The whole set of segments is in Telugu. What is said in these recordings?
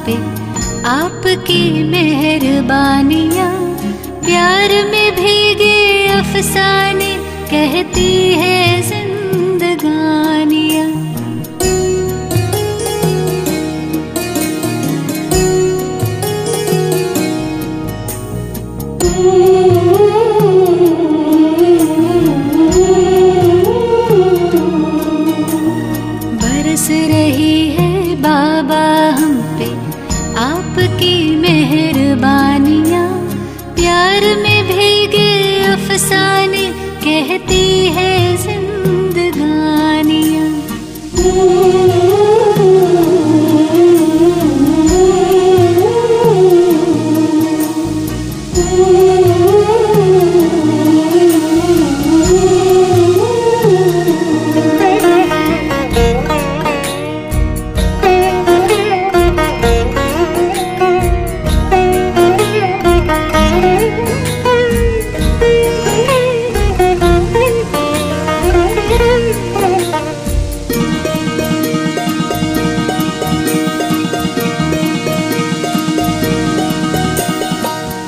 पे आपकी मेहरबानियाँ, प्यार में भीगे अफसाने कहती है जिंदगानियाँ। बरस रही है बाबा हम पे आपकी मेहरबानियाँ, प्यार में भीगे अफसाने कहती है जिंदगानियाँ।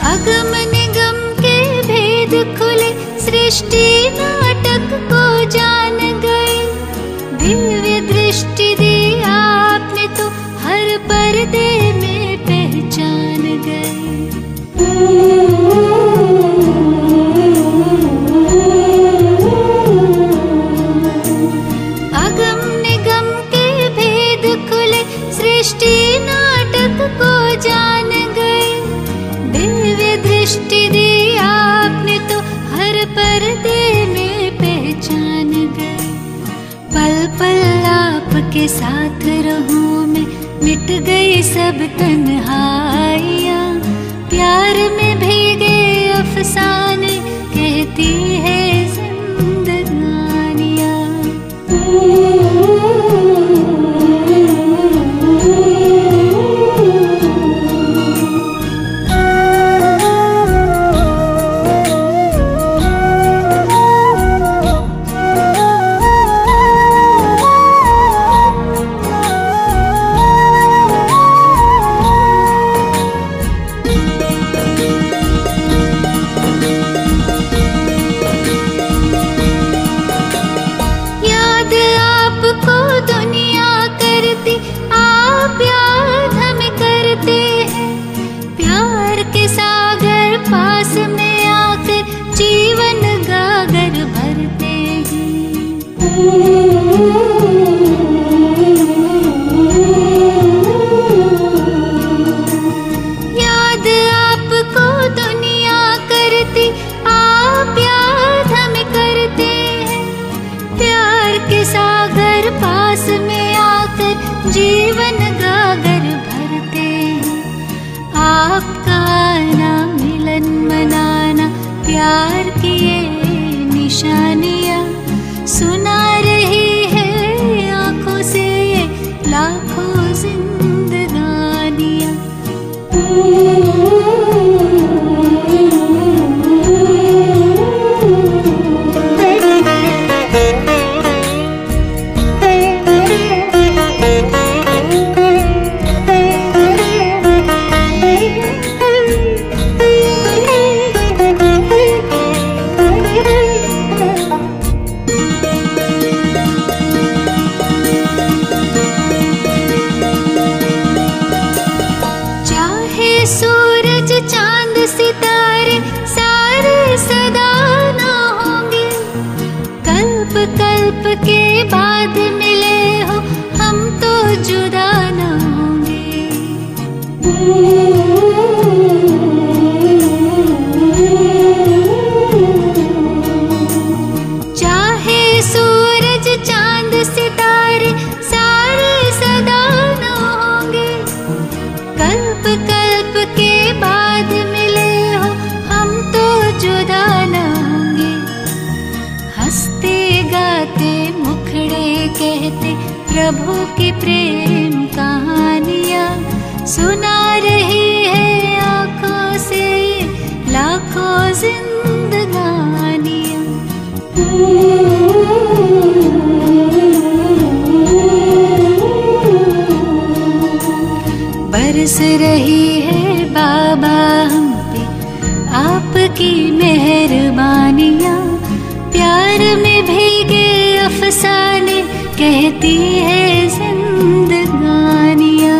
अगम निगम के भेद खुले, सृष्टि नाटक को जान गए, दिव्य दृष्टि दी आपने तो हर पर्दे में पहचान गए। अगम निगम के भेद खुले, सृष्टि नाटक को जान गए, दिव्य दृष्टि दी आपने तो हर पर्दे में पहचान गए। पल पल आपके साथ रहूं मैं, मिट गई सब तन्हाइयाँ, प्यार में भीगे अफसाने कहती है जिंदगानियाँ। आप याद हमें करते हैं, प्यार के सागर पास में आकर जीवन गागर भरते हैं। याद आपको दुनिया करती, आप याद हमें करते हैं, प्यार के सागर पास में आकर जीवन गागर भरते हैं। आपका आना मिलन मनाना प्यार की ये निशानियाँ, सुना रही है आँखों से ये लाखों जिंदगानियाँ। सूरज चांद सितारे सारे सदा ना होंगे, कल्प कल्प के बाद मिले हो हम तो जुदा ना होंगे। चाहे सूरज चांद सितारे सारे सदा ना होंगे, कल्प कल्प के बाद मिले हो हम तो जुदा न होंगे। हंसते गाते मुखड़े कहते प्रभु की प्रेम कहानियाँ, सुना रही है आँखों से लाखों जिंदगानियाँ। बरस रही है बाबा हम पे आपकी मेहरबानियाँ। प्यार में भीगे अफसाने कहती है जिंदगानियाँ।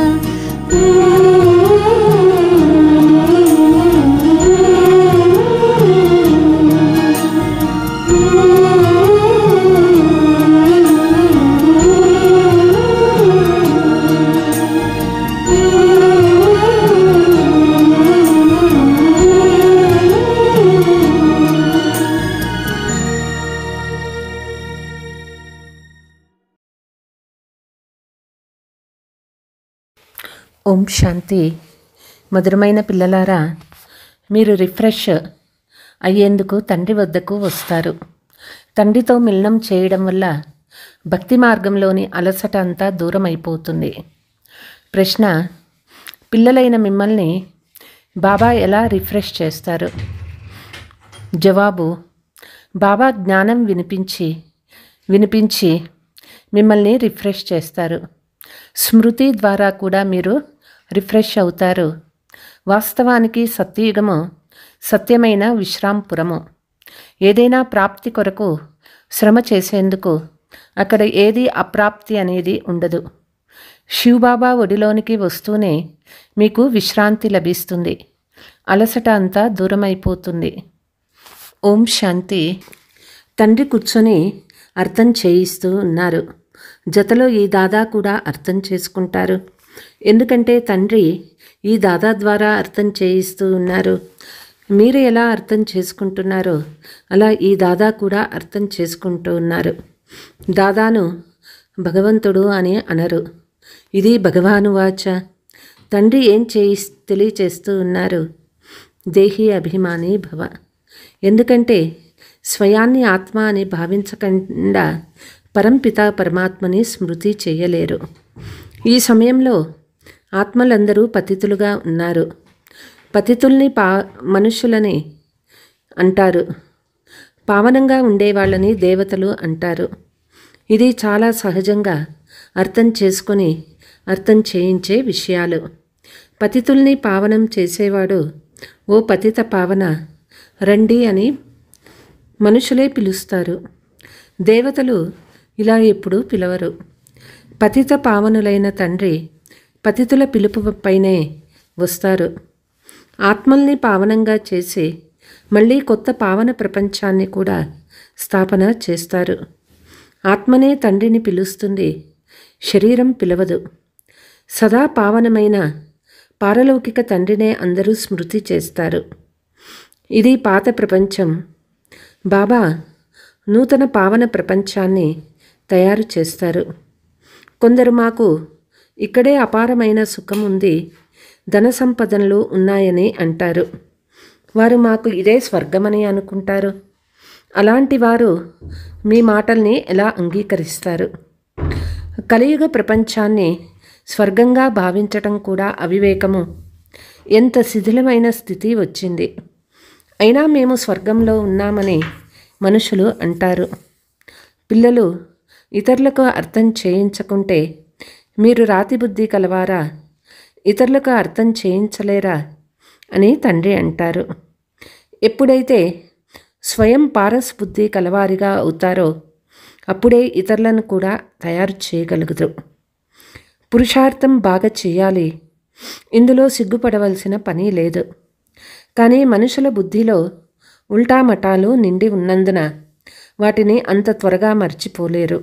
ఓం శాంతి. మధురమైన పిల్లలారా, మీరు రిఫ్రెష్ అయ్యేందుకు తండ్రి వద్దకు వస్తారు. తండ్రితో మిలనం చేయడం వల్ల భక్తి మార్గంలోని అలసట అంతా దూరం అయిపోతుంది. ప్రశ్న: పిల్లలైన మిమ్మల్ని బాబా ఎలా రిఫ్రెష్ చేస్తారు? జవాబు: బాబా జ్ఞానం వినిపించి మిమ్మల్ని రిఫ్రెష్ చేస్తారు. స్మృతి ద్వారా కూడా మీరు రిఫ్రెష్ అవుతారు. వాస్తవానికి సత్యయుగము సత్యమైన విశ్రాంపురము. ఏదైనా ప్రాప్తి కొరకు శ్రమ చేసేందుకు అక్కడ ఏది అప్రాప్తి అనేది ఉండదు. శివబాబా ఒడిలోనికి వస్తూనే మీకు విశ్రాంతి లభిస్తుంది. అలసట అంతా దూరమైపోతుంది. ఓం శాంతి. తండ్రి కూర్చొని అర్థం చేయిస్తూ ఉన్నారు. జతలో ఈ దాదా కూడా అర్థం చేసుకుంటారు. ఎందుకంటే తండ్రి ఈ దాదా ద్వారా అర్థం చేయిస్తూ ఉన్నారు. మీరు ఎలా అర్థం చేసుకుంటున్నారో అలా ఈ దాదా కూడా అర్థం చేసుకుంటూ ఉన్నారు. దాదాను భగవంతుడు అని అనరు. ఇది భగవానువాచ. తండ్రి ఏం తెలియచేస్తూ ఉన్నారు? దేహి అభిమాని భవ. ఎందుకంటే స్వయాన్ని ఆత్మ అని భావించకుండా పరంపిత పరమాత్మని స్మృతి చేయలేరు. ఈ సమయంలో ఆత్మలందరూ పతితులుగా ఉన్నారు. పతితుల్ని మనుషులని అంటారు. పావనంగా ఉండేవాళ్ళని దేవతలు అంటారు. ఇది చాలా సహజంగా అర్థం చేయించే విషయాలు. పతితుల్ని పావనం చేసేవాడు ఓ పతిత పావన రండి అని మనుషులే పిలుస్తారు. దేవతలు ఇలా ఎప్పుడూ పిలవరు. పతిత పావనులైన తండ్రి పతితుల పిలుపుపైనే వస్తారు. ఆత్మల్ని పావనంగా చేసి మళ్ళీ కొత్త పావన ప్రపంచాన్ని కూడా స్థాపన చేస్తారు. ఆత్మనే తండ్రిని పిలుస్తుంది, శరీరం పిలవదు. సదా పావనమైన పారలౌకిక తండ్రినే అందరూ స్మృతి చేస్తారు. ఇది పాత ప్రపంచం. బాబా నూతన పావన ప్రపంచాన్ని తయారు చేస్తారు. కొందరు మాకు ఇక్కడే అపారమైన సుఖం ఉంది, ధన సంపదనలు ఉన్నాయని అంటారు. వారు మాకు ఇదే స్వర్గమని అనుకుంటారు. అలాంటి వారు మీ మాటల్ని ఎలా అంగీకరిస్తారు? కలియుగ ప్రపంచాన్ని స్వర్గంగా భావించటం కూడా అవివేకము. ఎంత శిథిలమైన స్థితి వచ్చింది. అయినా మేము స్వర్గంలో ఉన్నామని మనుషులు అంటారు. పిల్లలు ఇతరులకు అర్థం చేయించకుంటే మీరు రాతి బుద్ధి కలవారా? ఇతరులకు అర్థం చేయించలేరా అని తండ్రి అంటారు. ఎప్పుడైతే స్వయం పారస్ బుద్ధి కలవారిగా అవుతారో అప్పుడే ఇతరులను కూడా తయారు చేయగలుగుతారు. పురుషార్థం బాగా చేయాలి, ఇందులో సిగ్గుపడవలసిన పని లేదు. కానీ మనుషుల బుద్ధిలో ఉల్టామటాలు నిండి ఉన్నందున వాటిని అంత త్వరగా మర్చిపోలేరు.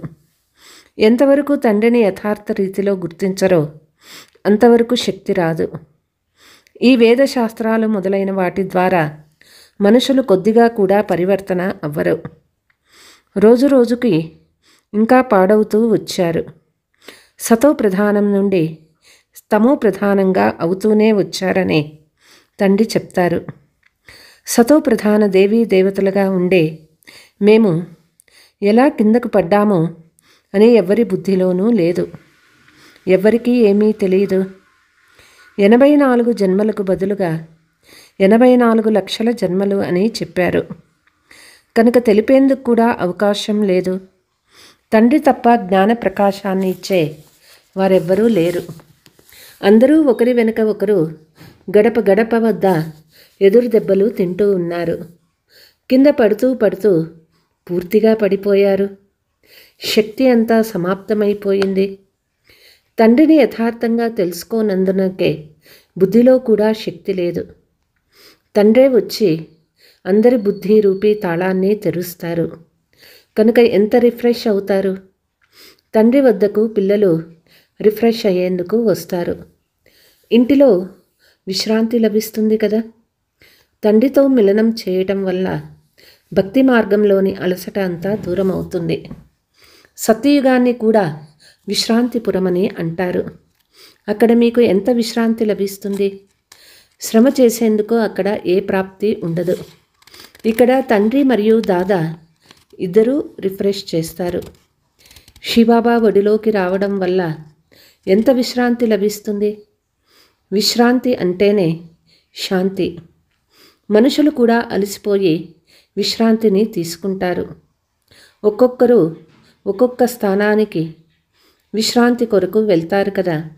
ఎంతవరకు తండ్రిని యథార్థ రీతిలో గుర్తించరో అంతవరకు శక్తి రాదు. ఈ వేదశాస్త్రాలు మొదలైన వాటి ద్వారా మనుషులు కొద్దిగా కూడా పరివర్తన అవ్వరు. రోజు రోజుకి ఇంకా పాడవుతూ వచ్చారు. సతో ప్రధానం నుండి తమో ప్రధానంగా అవుతూనే వచ్చారని తండ్రి చెప్తారు. సతో ప్రధాన దేవీ దేవతలుగా ఉండే మేము ఎలా కిందకు పడ్డామో అని ఎవ్వరి బుద్ధిలోనూ లేదు. ఎవ్వరికీ ఏమీ తెలియదు. 84 జన్మలకు బదులుగా 84 లక్షల జన్మలు అని చెప్పారు. కనుక తెలిపేందుకు కూడా అవకాశం లేదు. తండ్రి తప్ప జ్ఞాన ప్రకాశాన్ని ఇచ్చే వారెవ్వరూ లేరు. అందరూ ఒకరి వెనుక ఒకరు గడప గడప వద్ద ఎదురు దెబ్బలు తింటూ ఉన్నారు. కింద పడుతూ పడుతూ పూర్తిగా పడిపోయారు. శక్తి అంతా సమాప్తమైపోయింది. తండ్రిని యథార్థంగా తెలుసుకోనందునకే బుద్ధిలో కూడా శక్తి లేదు. తండ్రే వచ్చి అందరి బుద్ధి రూపీ తాళాన్ని తెరుస్తారు. కనుక ఎంత రిఫ్రెష్ అవుతారు? తండ్రి వద్దకు పిల్లలు రిఫ్రెష్ అయ్యేందుకు వస్తారు. ఇంటిలో విశ్రాంతి లభిస్తుంది కదా. తండ్రితో మిలనం చేయటం వల్ల భక్తి మార్గంలోని అలసట అంతా దూరం అవుతుంది. సత్యయుగాన్ని కూడా విశ్రాంతిపురమని అంటారు. అక్కడ మీకు ఎంత విశ్రాంతి లభిస్తుంది? శ్రమ చేసేందుకు అక్కడ ఏ ప్రాప్తి ఉండదు. ఇక్కడ తండ్రి మరియు దాదా ఇద్దరూ రిఫ్రెష్ చేస్తారు. శివబాబా ఒడిలోకి రావడం వల్ల ఎంత విశ్రాంతి లభిస్తుంది? విశ్రాంతి అంటేనే శాంతి. మనుషులు కూడా అలసిపోయి విశ్రాంతిని తీసుకుంటారు. ఒక్కొక్కరు ఒక్కొక్క స్థానానికి విశ్రాంతి కొరకు వెళ్తారు కదా.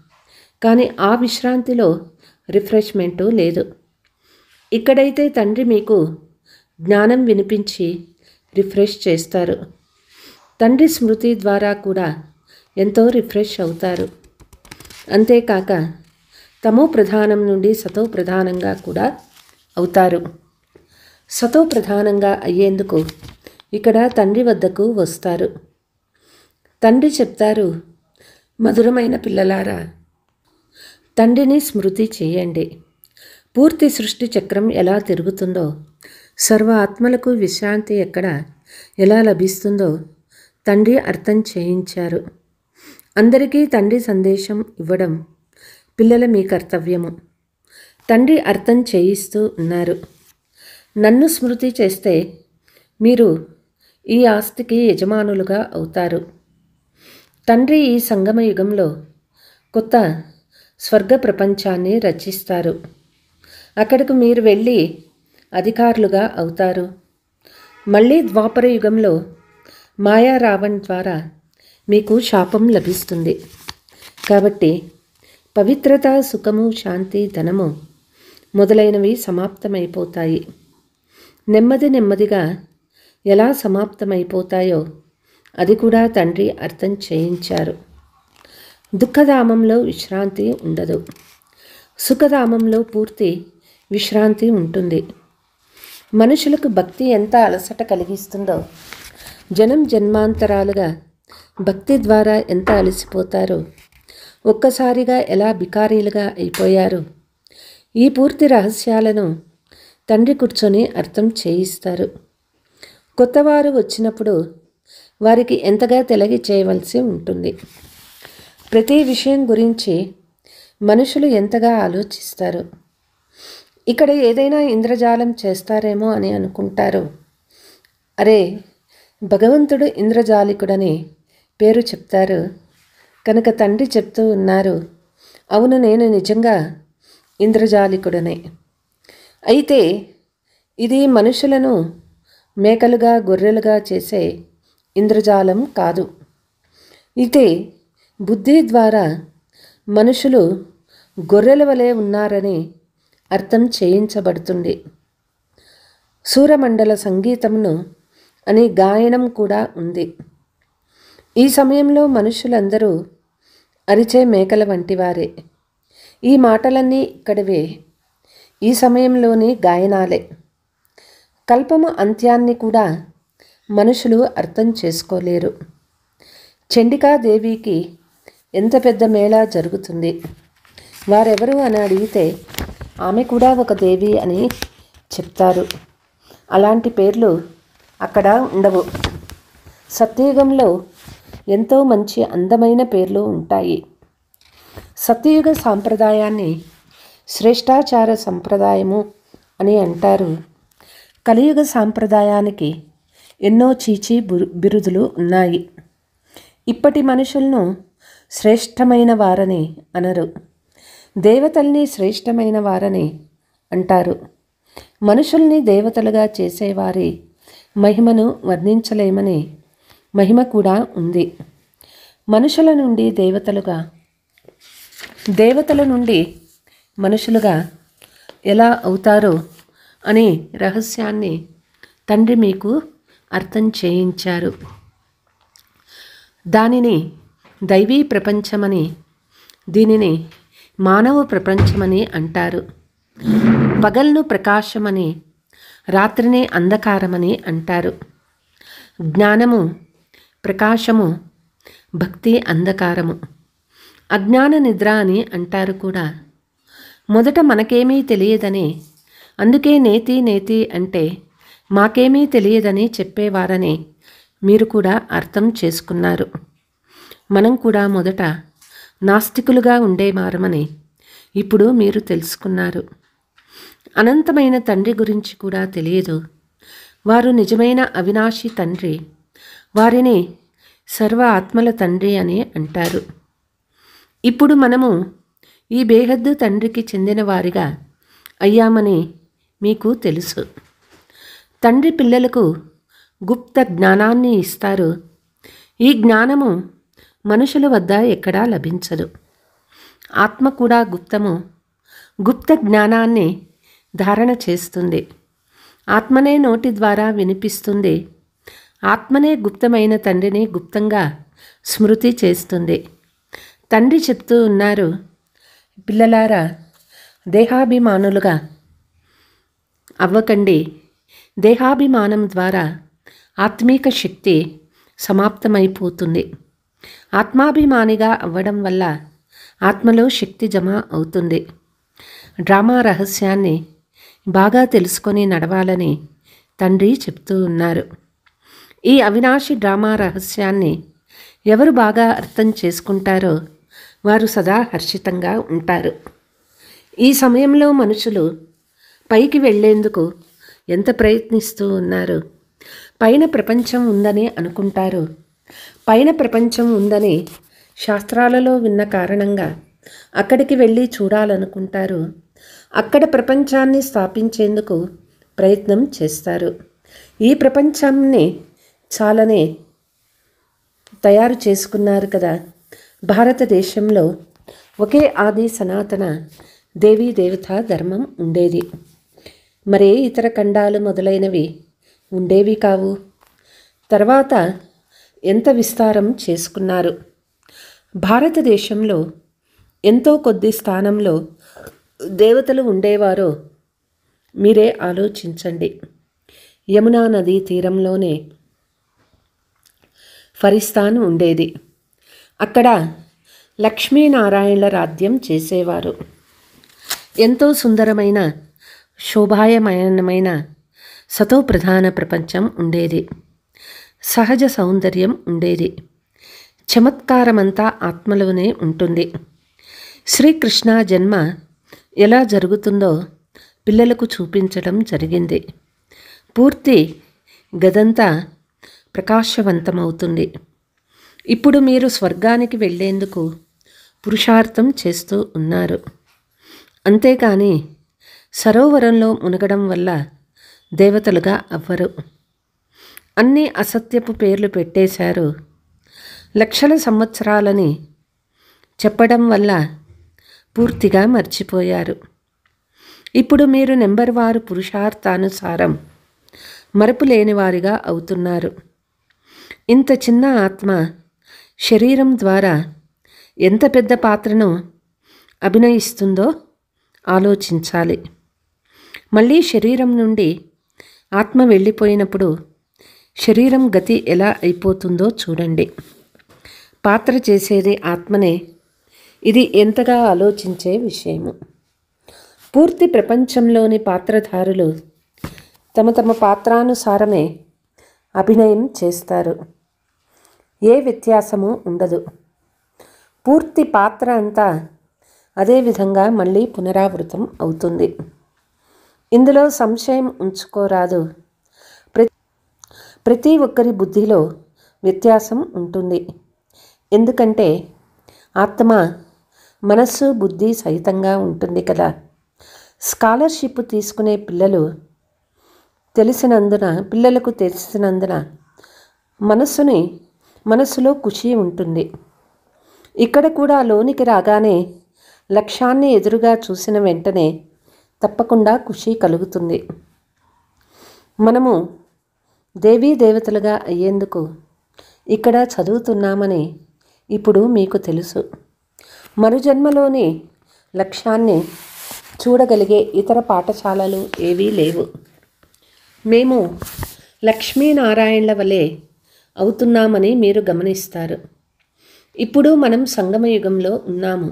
కానీ ఆ విశ్రాంతిలో రిఫ్రెష్మెంటు లేదు. ఇక్కడైతే తండ్రి మీకు జ్ఞానం వినిపించి రిఫ్రెష్ చేస్తారు. తండ్రి స్మృతి ద్వారా కూడా ఎంతో రిఫ్రెష్ అవుతారు. అంతేకాక తమో ప్రధానం నుండి సతో ప్రధానంగా కూడా అవుతారు. సతో ప్రధానంగా అయ్యేందుకు ఇక్కడ తండ్రి వద్దకు వస్తారు. తండ్రి చెప్తారు, మధురమైన పిల్లలారా, తండ్రిని స్మృతి చేయండి. పూర్తి సృష్టి చక్రం ఎలా తిరుగుతుందో, సర్వ ఆత్మలకు విశ్రాంతి ఎలా లభిస్తుందో తండ్రి అర్థం చేయించారు. అందరికీ తండ్రి సందేశం ఇవ్వడం పిల్లల మీ కర్తవ్యము. తండ్రి అర్థం చేయిస్తూ ఉన్నారు. నన్ను స్మృతి చేస్తే మీరు ఈ ఆస్తికి యజమానులుగా అవుతారు. తండ్రి ఈ సంగమ యుగంలో కొత్త స్వర్గ ప్రపంచాన్ని రచిస్తారు. అక్కడకు మీరు వెళ్ళి అధికారులుగా అవుతారు. మళ్ళీ ద్వాపర యుగంలో మాయా రావణ్ ద్వారా మీకు శాపం లభిస్తుంది. కాబట్టి పవిత్రత, సుఖము, శాంతి, ధనము మొదలైనవి సమాప్తమైపోతాయి. నెమ్మది నెమ్మదిగా ఎలా సమాప్తమైపోతాయో అది కూడా తండ్రి అర్థం చేయించారు. దుఃఖధామంలో విశ్రాంతి ఉండదు. సుఖధామంలో పూర్తి విశ్రాంతి ఉంటుంది. మనుషులకు భక్తి ఎంత అలసట కలిగిస్తుందో, జనం జన్మాంతరాలుగా భక్తి ద్వారా ఎంత అలసిపోతారో, ఒక్కసారిగా ఎలా బికారీలుగా అయిపోయారు. ఈ పూర్తి రహస్యాలను తండ్రి కూర్చొని అర్థం చేయిస్తారు. కొత్తవారు వచ్చినప్పుడు వారికి ఎంతగా తెలియ చేయవలసి ఉంటుంది. ప్రతి విషయం గురించి మనుషులు ఎంతగా ఆలోచిస్తారు. ఇక్కడ ఏదైనా ఇంద్రజాలం చేస్తారేమో అని అనుకుంటారు. అరే, భగవంతుడు ఇంద్రజాలికుడని పేరు చెప్తారు కనుక తండ్రి చెప్తూ ఉన్నారు, అవును, నేను నిజంగా ఇంద్రజాలికుడనే. అయితే ఇది మనుషులను మేకలుగా గొర్రెలుగా చేసే ఇంద్రజాలం కాదు. అయితే బుద్ధి ద్వారా మనుషులు గొర్రెల వలె ఉన్నారని అర్థం చేయించబడుతుంది. సూరమండల సంగీతమును అని గాయనం కూడా ఉంది. ఈ సమయంలో మనుషులందరూ అరిచే మేకల వంటివారే. ఈ మాటలన్నీ ఇక్కడివే, ఈ సమయంలోని గాయనాలే. కల్పము అంత్యాన్ని కూడా మనుషులు అర్థం చేసుకోలేరు. చండికాదేవికి ఎంత పెద్ద మేళా జరుగుతుంది. వారెవరు అని అడిగితే ఆమె కూడా ఒక దేవి అని చెప్తారు. అలాంటి పేర్లు అక్కడ ఉండవు. సత్యయుగంలో ఎంతో మంచి అందమైన పేర్లు ఉంటాయి. సత్యయుగ సాంప్రదాయాన్ని శ్రేష్టాచార సంప్రదాయము అని అంటారు. కలియుగ సాంప్రదాయానికి ఎన్నో చీచీ బిరుదులు ఉన్నాయి. ఇప్పటి మనుషులను శ్రేష్టమైన వారని అనరు. దేవతల్ని శ్రేష్టమైన వారని అంటారు. మనుషుల్ని దేవతలుగా చేసేవారి మహిమను వర్ణించలేమని మహిమ కూడా ఉంది. మనుషుల నుండి దేవతలుగా దేవతల నుండి మనుషులుగా ఎలా అవుతారో అనే రహస్యాన్ని తండ్రి మీకు అర్థం చేయించారు. దానిని దైవీ ప్రపంచమని, దీనిని మానవ ప్రపంచమని అంటారు. పగల్ను ప్రకాశమని, రాత్రిని అంధకారమని అంటారు. జ్ఞానము ప్రకాశము, భక్తి అంధకారము. అజ్ఞాన నిద్ర అని అంటారు కూడా. మొదట మనకేమీ తెలియదని, అందుకే నేతి నేతి అంటే మాకేమీ తెలియదని చెప్పేవారని మీరు కూడా అర్థం చేసుకున్నారు. మనం కూడా మొదట నాస్తికులుగా ఉండేవారమని ఇప్పుడు మీరు తెలుసుకున్నారు. అనంతమైన తండ్రి గురించి కూడా తెలియదు. వారు నిజమైన అవినాశి తండ్రి. వారిని సర్వ ఆత్మల తండ్రి అని అంటారు. ఇప్పుడు మనము ఈ బేహద్దు తండ్రికి చెందిన వారిగా అయ్యామని మీకు తెలుసు. తండ్రి పిల్లలకు గుప్త జ్ఞానాన్ని ఇస్తారు. ఈ జ్ఞానము మనుషుల వద్ద ఎక్కడా లభించదు. ఆత్మ కూడా గుప్త జ్ఞానాన్ని ధారణ చేస్తుంది. ఆత్మనే నోటి ద్వారా వినిపిస్తుంది. ఆత్మనే గుప్తమైన తండ్రిని గుప్తంగా స్మృతి చేస్తుంది. తండ్రి చెప్తూ ఉన్నారు, పిల్లలారా, దేహాభిమానులుగా అవ్వకండి. దేహాభిమానం ద్వారా ఆత్మీక శక్తి సమాప్తమైపోతుంది. ఆత్మాభిమానిగా అవ్వడం వల్ల ఆత్మలో శక్తి జమ అవుతుంది. డ్రామా రహస్యాన్ని బాగా తెలుసుకొని నడవాలని తండ్రి చెప్తూ ఉన్నారు. ఈ అవినాశి డ్రామా రహస్యాన్ని ఎవరు బాగా అర్థం చేసుకుంటారో వారు సదా హర్షితంగా ఉంటారు. ఈ సమయంలో మనుషులు పైకి వెళ్ళేందుకు ఎంత ప్రయత్నిస్తూ ఉన్నారు. పైన ప్రపంచం ఉందని అనుకుంటారు. పైన ప్రపంచం ఉందని శాస్త్రాలలో విన్న కారణంగా అక్కడికి వెళ్ళి చూడాలనుకుంటారు. అక్కడ ప్రపంచాన్ని స్థాపించేందుకు ప్రయత్నం చేస్తారు. ఈ ప్రపంచాన్ని చాలానే తయారు చేసుకున్నారు కదా. భారతదేశంలో ఒకే ఆది సనాతన దేవీ దేవతా ధర్మం ఉండేది. మరే ఇతర ఖండాలు మొదలైనవి ఉండేవి కావు. తర్వాత ఎంత విస్తారం చేసుకున్నారు. భారతదేశంలో ఎంతో కొద్ది స్థానంలో దేవతలు ఉండేవారో మీరే ఆలోచించండి. యమునా నదీ తీరంలోనే ఫరిస్తాన్ ఉండేది. అక్కడ లక్ష్మీనారాయణల రాజ్యం చేసేవారు. ఎంతో సుందరమైన శోభాయమానమైన సతోప్రధాన ప్రపంచం ఉండేది. సహజ సౌందర్యం ఉండేది. చమత్కారమంతా ఆత్మలోనే ఉంటుంది. శ్రీకృష్ణ జన్మ ఎలా జరుగుతుందో పిల్లలకు చూపించడం జరిగింది. పూర్తి గదంతా ప్రకాశవంతమవుతుంది. ఇప్పుడు మీరు స్వర్గానికి వెళ్ళేందుకు పురుషార్థం చేస్తూ ఉన్నారు. అంతేకాని సరోవరంలో మునగడం వల్ల దేవతలుగా అవ్వరు. అన్ని అసత్యపు పేర్లు పెట్టేశారు. లక్షల సంవత్సరాలని చెప్పడం వల్ల పూర్తిగా మర్చిపోయారు. ఇప్పుడు మీరు నెంబర్ వారు పురుషార్థానుసారం మరపు లేనివారిగా అవుతున్నారు. ఇంత చిన్న ఆత్మ శరీరం ద్వారా ఎంత పెద్ద పాత్రను అభినయిస్తుందో ఆలోచించాలి. మళ్ళీ శరీరం నుండి ఆత్మ వెళ్ళిపోయినప్పుడు శరీరం గతి ఎలా అయిపోతుందో చూడండి. పాత్ర చేసేది ఆత్మనే. ఇది ఎంతగా ఆలోచించే విషయము. పూర్తి ప్రపంచంలోని పాత్రధారులు తమ తమ పాత్రానుసారమే అభినయం చేస్తారు. ఏ వ్యత్యాసము ఉండదు. పూర్తి పాత్ర అంతా అదే విధంగా మళ్ళీ పునరావృతం అవుతుంది. ఇందులో సంశయం ఉంచుకోరాదు. ప్రతి ఒక్కరి బుద్ధిలో వ్యత్యాసం ఉంటుంది. ఎందుకంటే ఆత్మ మనస్సు బుద్ధి సహితంగా ఉంటుంది కదా. స్కాలర్షిప్ తీసుకునే పిల్లలకు తెలిసినందున మనస్సులో ఖుషి ఉంటుంది. ఇక్కడ కూడా లోనికి రాగానే లక్ష్యాన్ని ఎదురుగా చూసిన వెంటనే తప్పకుండా ఖుషి కలుగుతుంది. మనము దేవీ దేవతలుగా అయ్యేందుకు ఇక్కడ చదువుతున్నామని ఇప్పుడు మీకు తెలుసు. మరుజన్మలోని లక్ష్యాన్ని చూడగలిగే ఇతర పాఠశాలలు ఏవీ లేవు. మేము లక్ష్మీనారాయణల వలె అవుతున్నామని మీరు గమనిస్తారు. ఇప్పుడు మనం సంగమయుగంలో ఉన్నాము.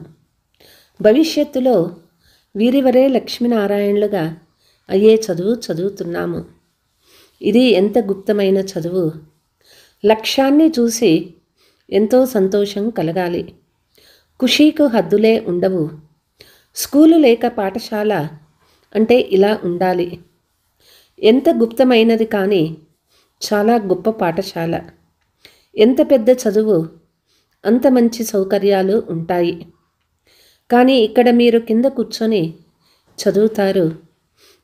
భవిష్యత్తులో వీరివరే లక్ష్మీనారాయణలుగా అయ్యే చదువు చదువుతున్నాము. ఇది ఎంత గుప్తమైన చదువు! లక్ష్యాన్ని చూసి ఎంతో సంతోషం కలగాలి. ఖుషీకు హద్దులే ఉండవు. స్కూలు లేక పాఠశాల అంటే ఇలా ఉండాలి. ఎంత గుప్తమైనది కానీ చాలా గొప్ప పాఠశాల. ఎంత పెద్ద చదువు అంత మంచి సౌకర్యాలు ఉంటాయి. కానీ ఇక్కడ మీరు కింద కూర్చొని చదువుతారు.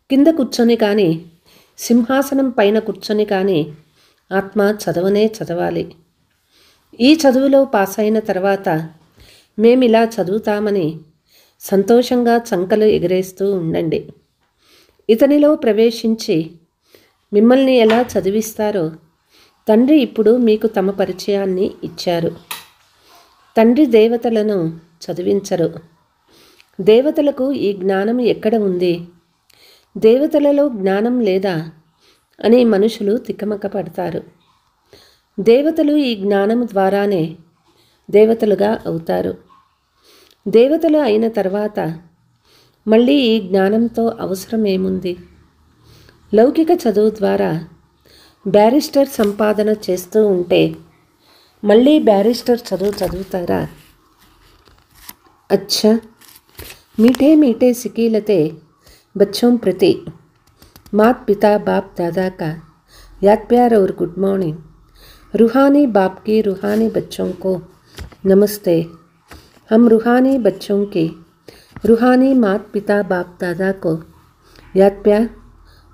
కింద కూర్చొని కానీ సింహాసనం పైన కూర్చొని కానీ ఆత్మ చదవనే చదవాలి. ఈ చదువులో పాస్ అయిన తర్వాత మేమిలా చదువుతామని సంతోషంగా చంకలు ఎగరేస్తూ ఉండండి. ఇతనిలో ప్రవేశించి మిమ్మల్ని ఎలా చదివిస్తారో తండ్రి ఇప్పుడు మీకు తమ పరిచయాన్ని ఇచ్చారు. తండ్రి దేవతలను చదివించరు. దేవతలకు ఈ జ్ఞానం ఎక్కడ ఉంది? దేవతలలో జ్ఞానం లేదా అని మనుషులు తికమక పడతారు. దేవతలు ఈ జ్ఞానం ద్వారానే దేవతలుగా అవుతారు. దేవతలు అయిన తర్వాత మళ్ళీ ఈ జ్ఞానంతో అవసరం ఏముంది? లౌకిక చదువు ద్వారా బ్యారిస్టర్ సంపాదన చేస్తూ ఉంటే మళ్ళీ బ్యారిస్టర్ చదువు చదువుతారా? अच्छा, मीठे मीठे सिकीलते बच्चों प्रति मात पिता बाप दादा का याद प्यार और गुड मॉर्निंग. रूहानी बाप की रूहानी बच्चों को नमस्ते. हम रूहानी बच्चों की रूहानी मात पिता बाप दादा को याद प्यार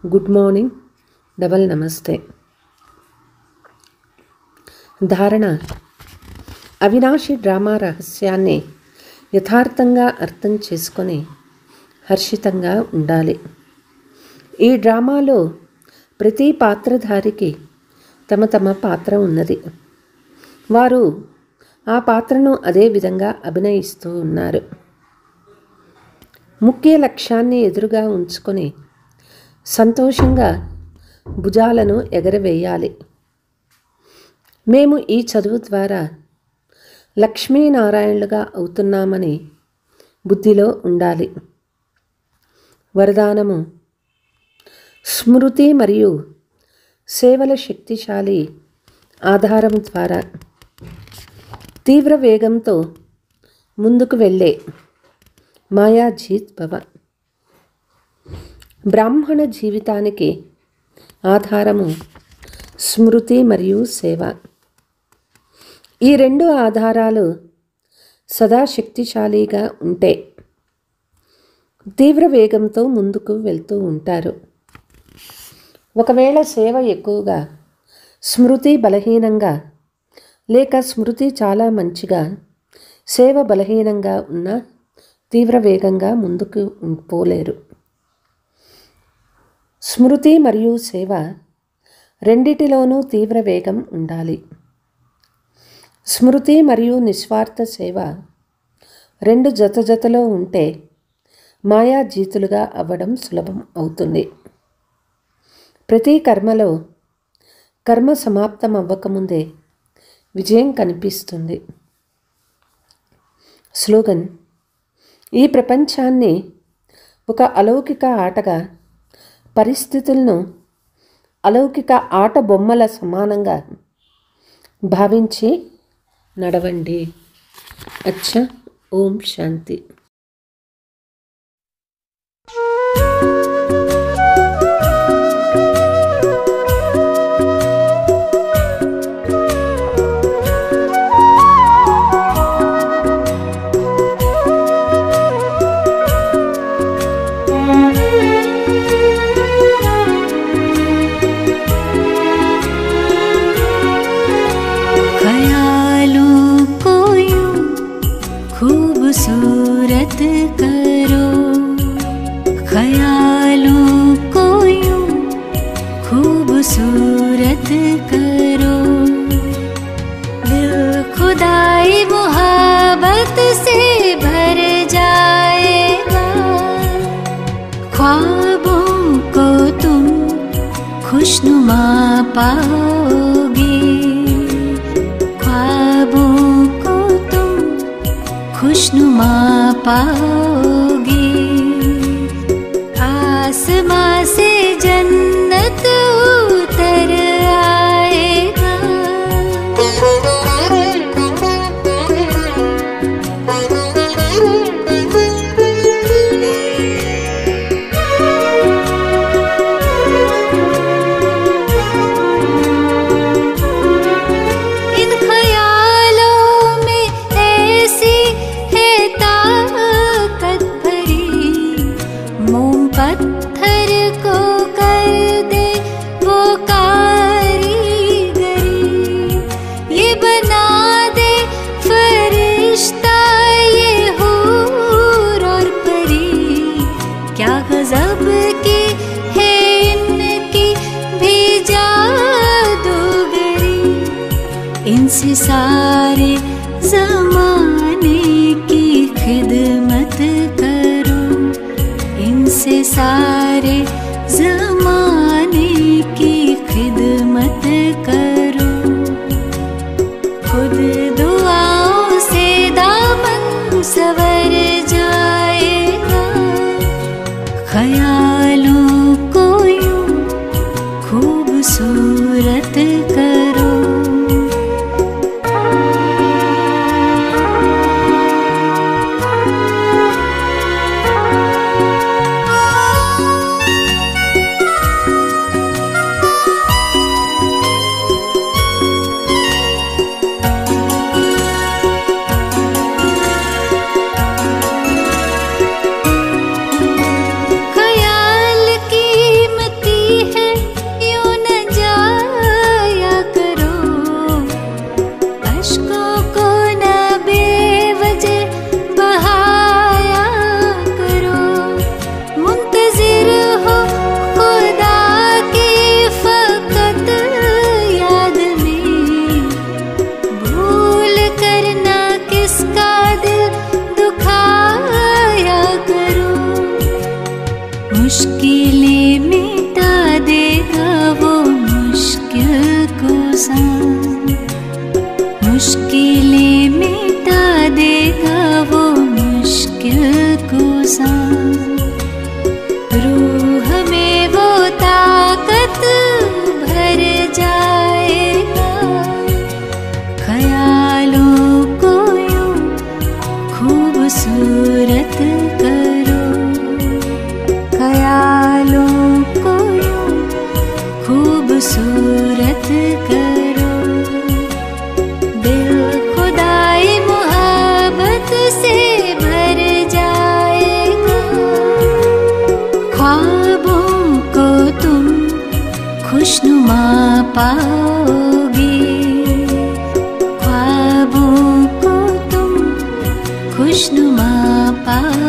गुड मॉर्निंग डबल नमस्ते. धारणा: అవినాశి డ్రామా రహస్యాన్ని యథార్థంగా అర్థం చేసుకొని హర్షితంగా ఉండాలి. ఈ డ్రామాలో ప్రతి పాత్రధారికి తమ తమ పాత్ర ఉన్నది. వారు ఆ పాత్రను అదే విధంగా అభినయిస్తూ ఉన్నారు. ముఖ్య లక్ష్యాన్ని ఎదురుగా ఉంచుకొని సంతోషంగా భుజాలను ఎగరవేయాలి. మేము ఈ చదువు ద్వారా లక్ష్మీనారాయణలుగా అవుతున్నామని బుద్ధిలో ఉండాలి. వరదానము: స్మృతి మరియు సేవల శక్తిశాలి ఆధారం ద్వారా తీవ్ర వేగంతో ముందుకు వెళ్ళే మాయాజీత్ భవ. బ్రాహ్మణ జీవితానికి ఆధారము స్మృతి మరియు సేవ. ఈ రెండు ఆధారాలు సదా శక్తిశాలిగా ఉంటే తీవ్ర వేగంతో ముందుకు వెళ్తూ ఉంటారు. ఒకవేళ సేవ ఎక్కువగా, స్మృతి బలహీనంగా, లేక స్మృతి చాలా మంచిగా, సేవ బలహీనంగా ఉన్న తీవ్ర వేగంగా ముందుకు పోలేరు. స్మృతి మరియు సేవ రెండిటిలోనూ తీవ్ర వేగం ఉండాలి. స్మృతి మరియు నిస్వార్థ సేవ రెండు జతలో ఉంటే మాయాజీతులుగా అవ్వడం సులభం అవుతుంది. ప్రతి కర్మలో కర్మ సమాప్తం అవ్వకముందే విజయం కనిపిస్తుంది. స్లోగన్: ఈ ప్రపంచాన్ని ఒక అలౌకిక ఆటగా, పరిస్థితులను అలౌకిక ఆట బొమ్మల సమానంగా భావించి నడవండి. అచ్చా, ఓం శాంతి. खूबसूरत खुशनुमा पाओगे। ख्वाबों को तुम खुशनुमा पाओगे। आसमां से जन्नत उतर आएगा। इन ख्यालों में ऐसी है ताकत भरी, मोम पत्थर को कर दे वो कारीगरी। ये बना दे फरिश्ता ये हूर और परी। क्या गजब की है इनकी भी जादूगरी। इनसे सारे ज़माने की खिदमत करो। इनसे सारे ज़माने की खिदमत करो। खुद दुआओं से दामन संवर जाएगा। ख्यालों को यूं खूबसूरत करो। ख्याल कीमती है यूं न जाया करो। अश्कों को न बेवजह बहाया करो। मुंतज़िर हो खुदा की फ़क़त याद में। भूल करना किसका दिल दुखाया करो। मुश्किलें मिटा देगा वो मुश्किल कुसा। मुश्किलें मिटा देगा वो मुश्किल कुसा। रूह में वो ताकत भर जाएगा। ख्यालों को यूं खूबसूरत करो। ख्यालों को यूं खूबसूरत करो। दिल खुदाई मोहब्बत से भर जाएगा। ख्वाबों को तुम खुशनुमा पाओगे। ख्वाबों को तुम खुशनुमा पाओगे।